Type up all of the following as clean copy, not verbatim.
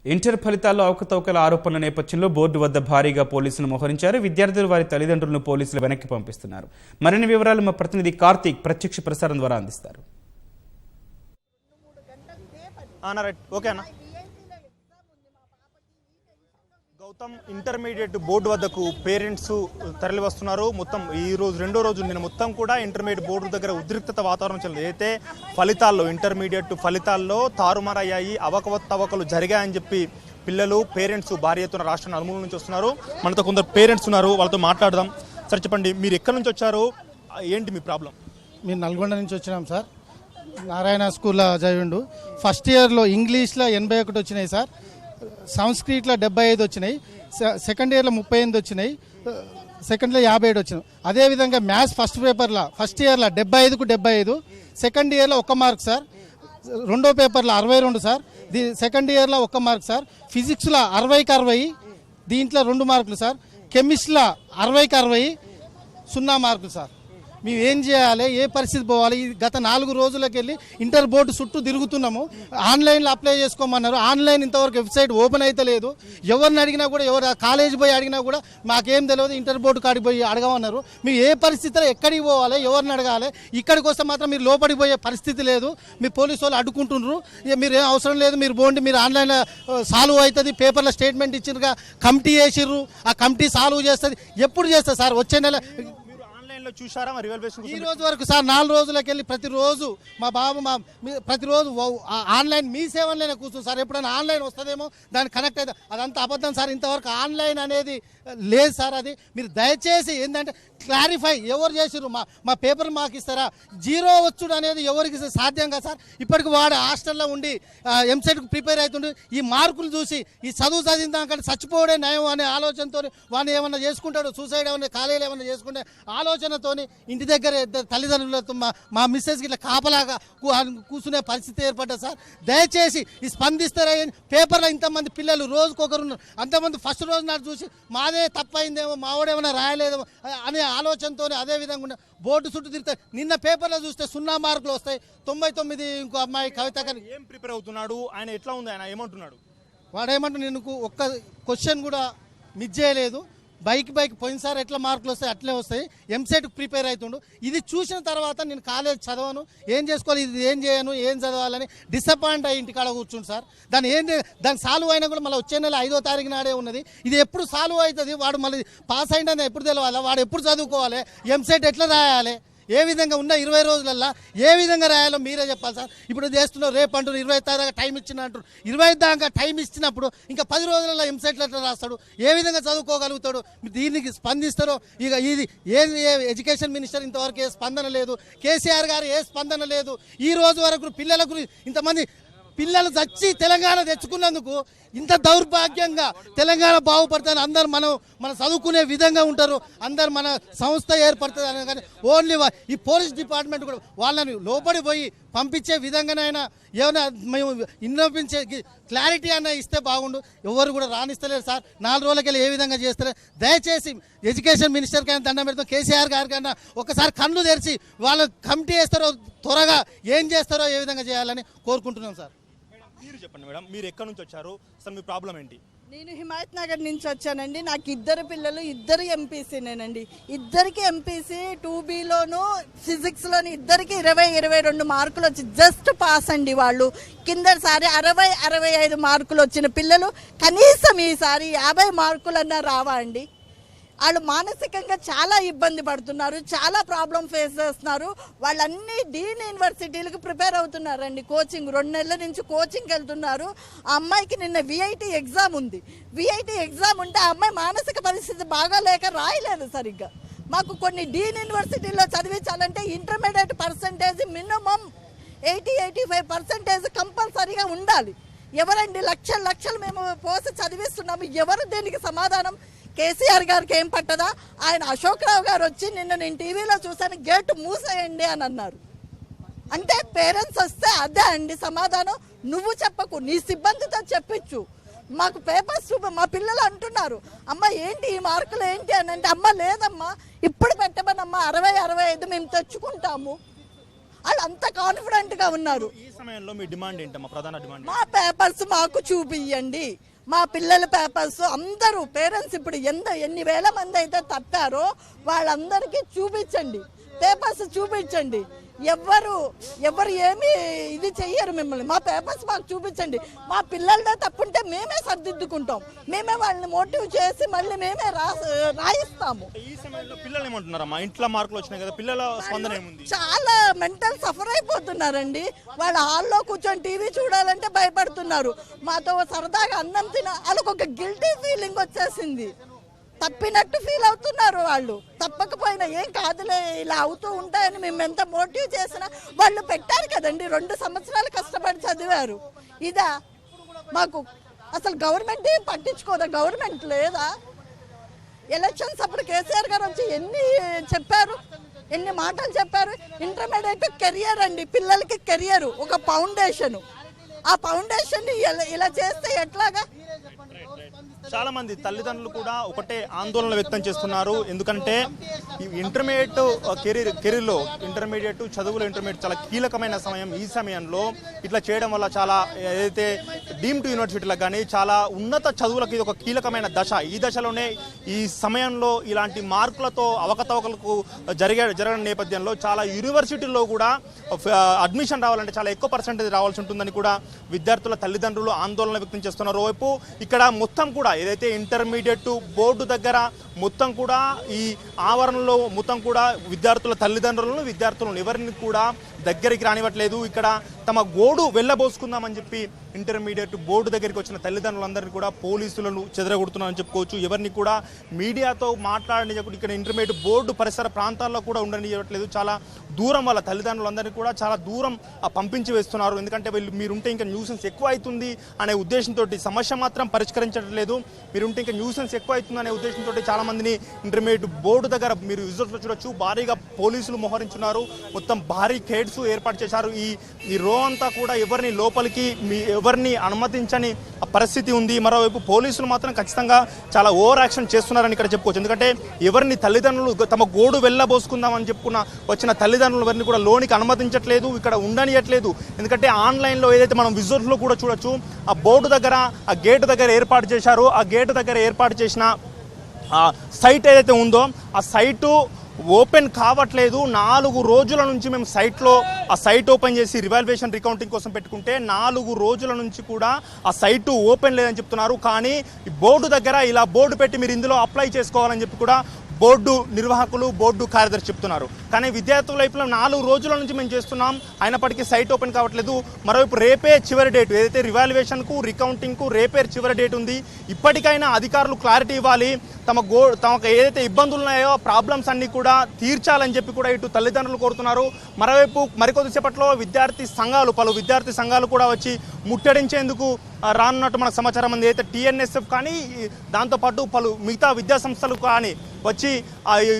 Inter ఫలితాల్లో అవకతవకల ఆరోపణల నేపథ్యంలో బోర్డు వద్ద భారీగా పోలీసులు మోహరించారు. విద్యార్థులు వారి తల్లిదండ్రులను పోలీసులు వెనక్కి పంపిస్తున్నారు. మరిన్ని వివరాలు మా ప్రతినిధి కార్తీక్ ప్రత్యక్ష ప్రసారం ద్వారా అందిస్తారు. గౌతమ్ ఇంటర్మీడియట్ బోర్డు వద్దకు పేరెంట్స్ తరలి వస్తున్నారు. మొత్తం ఈ రోజు రెండో రోజు నిన్న మొత్తం కూడా ఇంటర్మీడియట్ బోర్డు దగ్గర ఉద్రిక్తత వాతావరణం చెంది అయితే ఫలితాల్లో ఇంటర్మీడియట్ ఫలితాల్లో తారుమారయ్యాయి, అవకతవకలు జరిగాయని చెప్పి పిల్లలు పేరెంట్స్ భారీ ఎత్తున రాష్ట్ర నలుమూల నుంచి వస్తున్నారు. మనతో కొందరు పేరెంట్స్ ఉన్నారు, వాళ్ళతో మాట్లాడదాం. సార్ చెప్పండి, మీరు ఎక్కడి నుంచి వచ్చారు, ఏంటి మీ ప్రాబ్లం? మేము నల్గొండ నుంచి వచ్చినాం సార్. నారాయణ స్కూల్లో చదివిండు. ఫస్ట్ ఇయర్లో ఇంగ్లీష్లో 81 వచ్చినాయి సార్, సంస్కృతిలో 75 వచ్చినాయి, సెకండ్ ఇయర్లో 38 వచ్చినాయి, సెకండ్లో 57 వచ్చినాయి. అదేవిధంగా మ్యాథ్స్ ఫస్ట్ పేపర్లో ఫస్ట్ ఇయర్లో 75కు 75, సెకండ్ ఇయర్లో 1 మార్క్ సార్. రెండో పేపర్లో 62 సార్, సెకండ్ ఇయర్లో 1 మార్క్ సార్. ఫిజిక్స్లో 60కి 60, దీంట్లో 2 మార్కులు సార్. కెమిస్ట్రీలో 60కి 60, 0 మార్కులు సార్. మేము ఏం చేయాలి, ఏ పరిస్థితి పోవాలి? గత 4 రోజులకి వెళ్ళి ఇంటర్ బోర్డు చుట్టూ తిరుగుతున్నాము. ఆన్లైన్లో అప్లై చేసుకోమన్నారు. ఆన్లైన్ ఇంతవరకు వెబ్సైట్ ఓపెన్ అయితే లేదు. ఎవరిని అడిగినా కూడా, ఎవరు కాలేజ్ పోయి అడిగినా కూడా మాకేం తెలియదు, ఇంటర్ బోర్డు కాడికి పోయి అడగమన్నారు. మేము ఏ పరిస్థితిలో ఎక్కడికి పోవాలి, ఎవరిని అడగాలి? ఇక్కడికి వస్తే మాత్రం మీరు లోపలికి పోయే పరిస్థితి లేదు. మీ పోలీసు వాళ్ళు అడ్డుకుంటున్నారు. మీరు ఏం అవసరం లేదు, మీరు పోండి, మీరు ఆన్లైన్లో సాల్వ్ అవుతుంది, పేపర్లో స్టేట్మెంట్ ఇచ్చినగా కమిటీ వేసిర్రు, ఆ కమిటీ సాల్వ్ చేస్తుంది. ఎప్పుడు చేస్తారు సార్? వచ్చే నెల చూసారా? ఈ రోజు వరకు సార్ 4 రోజులకి వెళ్ళి ప్రతిరోజు మా బాబు ప్రతిరోజు ఆన్లైన్ మీ సేవలోనే కూర్చుంది సార్. ఎప్పుడైనా ఆన్లైన్ వస్తుందేమో దానికి కనెక్ట్ అయితే అదంతా అబద్ధం సార్. ఇంతవరకు ఆన్లైన్ అనేది లేదు సార్. అది మీరు దయచేసి ఏంటంటే క్లారిఫై, ఎవరు చేసిర్రు, మా పేపర్ మాకు ఇస్తారా? 0 వచ్చుడు అనేది ఎవరికి సాధ్యం కదా సార్. ఇప్పటికి వాడు హాస్టల్లో ఉండి ఎంసెట్కి ప్రిపేర్ అవుతుండే ఈ మార్కులు చూసి ఈ చదువు చదివిందాకంటే చచ్చిపోవడే నయం అనే ఆలోచనతో వాడిని ఏమన్నా చేసుకుంటాడు, సూసైడ్ ఏమన్నా కాలేజీలో ఏమన్నా చేసుకుంటే ఆలోచనతోని ఇంటి దగ్గర తల్లిదండ్రులతో మా మిస్సెస్కి ఇట్లా కాపలాగా కూర్చునే పరిస్థితి ఏర్పడ్డా సార్. దయచేసి ఈ స్పందిస్తారా? పేపర్లో ఇంతమంది పిల్లలు రోజుకొకరు ఉన్నారు, అంతమంది ఫస్ట్ రోజు నాడు చూసి మాదే తప్పైందేమో, మావాడేమన్నా రాయలేదేమో అనే ఆలోచనతో అదే విధంగా బోర్డు చుట్టూ తిరుగుతాయి. నిన్న పేపర్లో చూస్తే 0 మార్కులు వస్తాయి. 99 ఇంకో అమ్మాయి కవిత ఏం ప్రిపేర్ అవుతున్నాడు, ఆయన ఎట్లా ఉంది, ఆయన ఏమంటున్నాడు? వాడేమంటూ నేను ఒక్క క్వశ్చన్ కూడా మిస్ చేయలేదు, బైక్ పోయినసారి ఎట్లా మార్కులు వస్తాయి అట్లే వస్తాయి, ఎంసెట్కి ప్రిపేర్ అవుతుండు. ఇది చూసిన తర్వాత నేను కాలేజ్ చదవను, ఏం చేసుకోవాలి, ఇది ఏం చేయను, ఏం చదవాలని డిసప్పాయింట్ అయ్యి ఇంటికాడ కూర్చుండు సార్. దాని సాల్వ్ అయినా కూడా మళ్ళీ వచ్చే నెల 5వ తారీఖు నాడే ఉన్నది. ఇది ఎప్పుడు సాల్వ్ అవుతుంది? వాడు మళ్ళీ పాస్ అయిందని ఎప్పుడు తెలవాలి? వాడు ఎప్పుడు చదువుకోవాలి? ఎంసెట్ ఎట్లా రాయాలి? ఏ విధంగా ఉన్న 20 రోజులల్లో ఏ విధంగా రాయాలో మీరే చెప్పాలి సార్. ఇప్పుడు చేస్తున్నారు, రేపు అంటారు 25 దాకా టైం ఇచ్చిన అంటారు. 25 దాకా టైం ఇచ్చినప్పుడు ఇంకా 10 రోజులలో ఎంసెట్లు ఎట్లా రాస్తాడు? ఏ విధంగా చదువుకోగలుగుతాడు? దీనికి స్పందిస్తారో? ఇక ఇది ఎడ్యుకేషన్ మినిస్టర్ ఇంతవరకు ఏ స్పందన లేదు, కేసీఆర్ గారు ఏ స్పందన లేదు. ఈ రోజు వరకు పిల్లల గురించి ఇంతమంది పిల్లలు చచ్చి తెలంగాణ తెచ్చుకున్నందుకు ఇంత దౌర్భాగ్యంగా తెలంగాణ బాగుపడుతుంది, అందరు మనం చదువుకునే విధంగా ఉంటారు, అందరు మన సంస్థ ఏర్పడుతుంది అని. కానీ ఓన్లీ ఈ పోలీస్ డిపార్ట్మెంట్ కూడా వాళ్ళని లోపడి పోయి పంపించే విధంగానైనా ఏమైనా మేము విన్నపించే క్లారిటీ అన్న ఇస్తే బాగుండు. ఎవరు కూడా రాణిస్తలేరు సార్. 4 రోజులకెళ్ళి ఏ విధంగా చేస్తారు? దయచేసి ఎడ్యుకేషన్ మినిస్టర్కి అయినా దండం పెడతాం, కేసీఆర్ గారికైనా ఒకసారి కళ్ళు తెరిచి వాళ్ళు కమిటీ వేస్తారో త్వరగా ఏం చేస్తారో ఏ విధంగా చేయాలని కోరుకుంటున్నాం సార్. మీరు చెప్పండి మేడం, మీరు ఎక్కడి నుంచి వచ్చారు, అసలు మీ ప్రాబ్లం ఏంటి? నేను హిమాయత్ నగర్ నుంచి వచ్చానండి. నాకు 2 పిల్లలు, 2 ఎంపీసీనేనండి. ఇద్దరికి ఎంపీసీ 2Bలోను ఫిజిక్స్లోను ఇద్దరికి 20-22 మార్కులు వచ్చి జస్ట్ పాస్ అండి. వాళ్ళు కిందసారి 60-65 మార్కులు వచ్చిన పిల్లలు కనీసం ఈసారి 50 మార్కులన్నా రావా అండి? వాళ్ళు మానసికంగా చాలా ఇబ్బంది పడుతున్నారు, చాలా ప్రాబ్లం ఫేస్ చేస్తున్నారు. వాళ్ళన్నీ డీన్ యూనివర్సిటీలకు ప్రిపేర్ అవుతున్నారండి. కోచింగ్ 2 నెలల నుంచి కోచింగ్కి వెళ్తున్నారు. ఆ అమ్మాయికి నిన్న విఐటి ఎగ్జామ్ ఉంది. విఐటి ఎగ్జామ్ ఉంటే ఆ అమ్మాయి మానసిక పరిస్థితి బాగాలేక రాయలేదు సరిగ్గా. మాకు కొన్ని డీన్ యూనివర్సిటీల్లో చదివించాలంటే ఇంటర్మీడియట్ పర్సంటేజ్ మినిమం 80-85% కంపల్సరీగా ఉండాలి. ఎవరండి లక్షలు మేము పోసి చదివిస్తున్నాము, ఎవరు దేనికి సమాధానం? కేసీఆర్ గారికి ఏం పట్టదా? ఆయన అశోక్ రావు గారు వచ్చి నిన్న నేను టీవీలో చూసాను, గేటు మూసేయండి అని అన్నారు. అంటే పేరెంట్స్ వస్తే అదే అండి సమాధానం. నువ్వు చెప్పకు, నీ సిబ్బందితో చెప్పించు. మాకు పేపర్స్ మా పిల్లలు అంటున్నారు, అమ్మ ఏంటి ఈ మార్కులు ఏంటి అని అంటే, అమ్మ లేదమ్మా ఇప్పుడు పెట్టమనమ్మా 60-65 మేము తెచ్చుకుంటాము వాళ్ళు అంత కాన్ఫిడెంట్ గా ఉన్నారు. ఈ సమయంలో మీ డిమాండ్ ఏంటమ్మా? ప్రధాన డిమాండ్ మా పేపర్స్ మాకు చూపియండి, మా పిల్లల పేపర్స్. అందరూ పేరెంట్స్ ఇప్పుడు ఎన్ని వేల మంది అయితే తప్పారో వాళ్ళందరికీ చూపించండి, పేపర్స్ చూపించండి. ఎవరు ఏమి ఇది చెయ్యరు మిమ్మల్ని. మా పేపర్స్ మాకు చూపించండి. మా పిల్లలదే తప్పుంటే మేమే సర్దిద్దుకుంటాం, మేమే వాళ్ళని మోటివ్ చేసి మళ్ళీ మేమే రాయిస్తాము. ఈ సమయంలో పిల్లలు ఏమంటున్నారమ్మా? ఇంట్లో మార్కులు వచ్చినాయి కదా, పిల్లల స్పందన ఏముంది? చాలా మెంటల్ సఫర్ అయిపోతున్నారండి. వాళ్ళ హాల్లో కూర్చొని టీవీ చూడాలంటే భయపడుతున్నారు. మాతో సరదాగా అన్నం వాళ్ళకు ఒక గిల్టీ ఫీలింగ్ వచ్చేసింది. తప్పినట్టు ఫీల్ అవుతున్నారు వాళ్ళు. తప్పకపోయినా ఏం కాదులే, ఇలా అవుతూ ఉంటాయని మేము ఎంత మోటివ్ చేసినా వాళ్ళు పెట్టారు కదండి. 2 సంవత్సరాలు కష్టపడి చదివారు. ఇదా మాకు అసలు గవర్నమెంట్ ఏం పట్టించుకోదా? గవర్నమెంట్ లేదా? ఎలక్షన్స్ అప్పుడు కేసీఆర్ గారు వచ్చి ఎన్ని మాటలు చెప్పారు. ఇంటర్మీడియట్ కెరియర్ అండి, పిల్లలకి కెరియర్ ఒక ఫౌండేషన్. ఆ ఫౌండేషన్ ఇలా చేస్తే ఎట్లాగా? చాలా మంది తల్లిదండ్రులు కూడా ఒకటే ఆందోళన వ్యక్తం చేస్తున్నారు. ఎందుకంటే ఈ ఇంటర్మీడియట్ కెరీర్లో ఇంటర్మీడియట్ చాలా కీలకమైన సమయం. ఈ సమయంలో ఇట్లా చేయడం వల్ల చాలా ఏదైతే డీమ్డ్ యూనివర్సిటీలకు కానీ చాలా ఉన్నత చదువులకు ఇది ఒక కీలకమైన దశ. ఈ దశలోనే ఈ సమయంలో ఇలాంటి మార్కులతో అవకతవకలకు జరగని నేపథ్యంలో చాలా యూనివర్సిటీల్లో కూడా అడ్మిషన్ రావాలంటే చాలా ఎక్కువ పర్సెంటేజ్ రావాల్సి ఉంటుందని కూడా విద్యార్థుల తల్లిదండ్రులు ఆందోళన వ్యక్తం చేస్తున్నారు. ఓవైపు ఇక్కడ మొత్తం కూడా ఏదైతే ఇంటర్మీడియట్ బోర్డు దగ్గర మొత్తం కూడా ఈ ఆవరణలో మొత్తం కూడా విద్యార్థుల విద్యార్థులను ఎవరిని కూడా దగ్గరికి రానివ్వట్లేదు. ఇక్కడ తమ గోడు వెళ్ళబోసుకుందామని చెప్పి ఇంటర్మీడియట్ బోర్డు దగ్గరికి వచ్చిన తల్లిదండ్రులందరినీ కూడా పోలీసులను చెదరగొడుతున్నారని చెప్పుకోవచ్చు. ఎవరిని కూడా మీడియాతో మాట్లాడనివ్వకుండా ఇక్కడ ఇంటర్మీడియట్ బోర్డు పరిసర ప్రాంతాల్లో కూడా ఉండనివ్వట్లేదు. చాలా దూరం వాళ్ళ తల్లిదండ్రులందరినీ కూడా చాలా దూరం పంపించి వేస్తున్నారు. ఎందుకంటే మీరుంటే ఇంకా న్యూసెన్స్ ఎక్కువ అవుతుంది అనే ఉద్దేశంతో, సమస్య మాత్రం పరిష్కరించట్లేదు, మీరుంటే ఇంకా న్యూసెన్స్ ఎక్కువ అవుతుంది అనే ఉద్దేశంతో చాలా మందిని ఇంటర్మీడియట్ బోర్డు దగ్గర మీరు విజువల్స్లో చూడొచ్చు, భారీగా పోలీసులు మోహరించున్నారు. మొత్తం భారీ కేడ్స్ ఏర్పాటు చేశారు. ఈ రో అంతా కూడా ఎవరిని లోపలికి ఎవరిని అనుమతించని పరిస్థితి ఉంది. మరోవైపు పోలీసులు మాత్రం ఖచ్చితంగా చాలా ఓవర్ యాక్షన్ చేస్తున్నారని ఇక్కడ చెప్పుకోవచ్చు. ఎందుకంటే ఎవరిని తల్లిదండ్రులు తమ గోడు వెళ్ళబోసుకుందామని వచ్చిన తల్లిదండ్రులు ఎవరిని కూడా లోనికి అనుమతించట్లేదు, ఇక్కడ ఉండనియట్లేదు. ఎందుకంటే ఆన్లైన్లో ఏదైతే మనం విజువల్స్లో కూడా చూడొచ్చు, ఆ బోర్డు దగ్గర ఆ గేటు దగ్గర ఏర్పాటు చేశారు. ఆ గేటు దగ్గర ఏర్పాటు చేసిన సైట్ ఏదైతే ఉందో ఆ సైటు ఓపెన్ కావట్లేదు. 4 రోజుల నుంచి మేము ఆ సైట్ ఓపెన్ చేసి రివాల్యుయేషన్ రికౌంటింగ్ కోసం పెట్టుకుంటే 4 రోజుల నుంచి కూడా ఆ సైటు ఓపెన్ లేదని చెప్తున్నారు. కానీ ఈ బోర్డు దగ్గర ఇలా బోర్డు పెట్టి మీరు ఇందులో అప్లై చేసుకోవాలని చెప్పి కూడా బోర్డు నిర్వాహకులు, బోర్డు కార్యదర్శి చెప్తున్నారు. కానీ విద్యార్థుల వైపులో 4 రోజుల నుంచి మేము చేస్తున్నాం, అయినప్పటికీ సైట్ ఓపెన్ కావట్లేదు. మరోవైపు రేపే చివరి డేట్, ఏదైతే రివాల్యుయేషన్కు రికౌంటింగ్కు రేపే చివరి డేట్ ఉంది. ఇప్పటికైనా అధికారులు క్లారిటీ ఇవ్వాలి, తమకు ఏదైతే ఇబ్బందులు ఉన్నాయో ప్రాబ్లమ్స్ అన్నీ కూడా తీర్చాలని చెప్పి కూడా ఇటు తల్లిదండ్రులు కోరుతున్నారు. మరోవైపు మరికొద్దిసేపట్లో పలు విద్యార్థి సంఘాలు కూడా వచ్చి ముట్టడించేందుకు రానున్నట్టు మనకు సమాచారం ఉంది. అయితే టీఎన్ఎస్ఎఫ్ కానీ దాంతోపాటు పలు మిగతా విద్యా సంస్థలు కానీ వచ్చి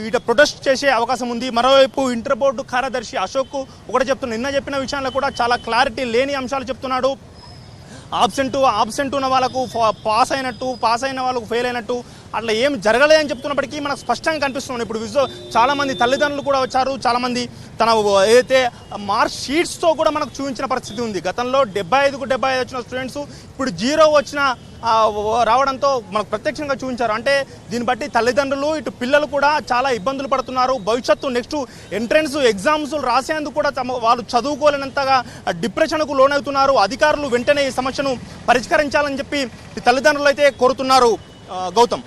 ఇటు ప్రొటెస్ట్ చేసే అవకాశం ఉంది. మరోవైపు ఇంటర్ బోర్డు కార్యదర్శి అశోక్ ఒకటి చెప్తున్నారు, నిన్న చెప్పిన విషయాల్లో కూడా చాలా క్లారిటీ లేని అంశాలు చెప్తున్నాడు. ఆబ్సెంట్ ఉన్న వాళ్ళకు పాస్ అయిన వాళ్ళకు ఫెయిల్ అయినట్టు అట్లా ఏం జరగలేదని చెప్తున్నప్పటికీ మనకు స్పష్టంగా కనిపిస్తుంది. ఇప్పుడు చాలామంది తల్లిదండ్రులు కూడా వచ్చారు, చాలామంది తన ఏదైతే మార్క్ షీట్స్తో కూడా మనకు చూపించిన పరిస్థితి ఉంది. గతంలో 75కు 75 వచ్చిన స్టూడెంట్స్ ఇప్పుడు 0 రావడంతో మనకు ప్రత్యక్షంగా చూపించారు. అంటే దీన్ని బట్టి తల్లిదండ్రులు ఇటు పిల్లలు కూడా చాలా ఇబ్బందులు పడుతున్నారు. భవిష్యత్తు నెక్స్ట్ ఎంట్రన్స్ ఎగ్జామ్స్ రాసేందుకు కూడా వాళ్ళు చదువుకోలేనంతగా డిప్రెషన్కు లోనవుతున్నారు. అధికారులు వెంటనే ఈ సమస్యను పరిష్కరించాలని చెప్పి తల్లిదండ్రులు అయితే కోరుతున్నారు. గౌతమ్.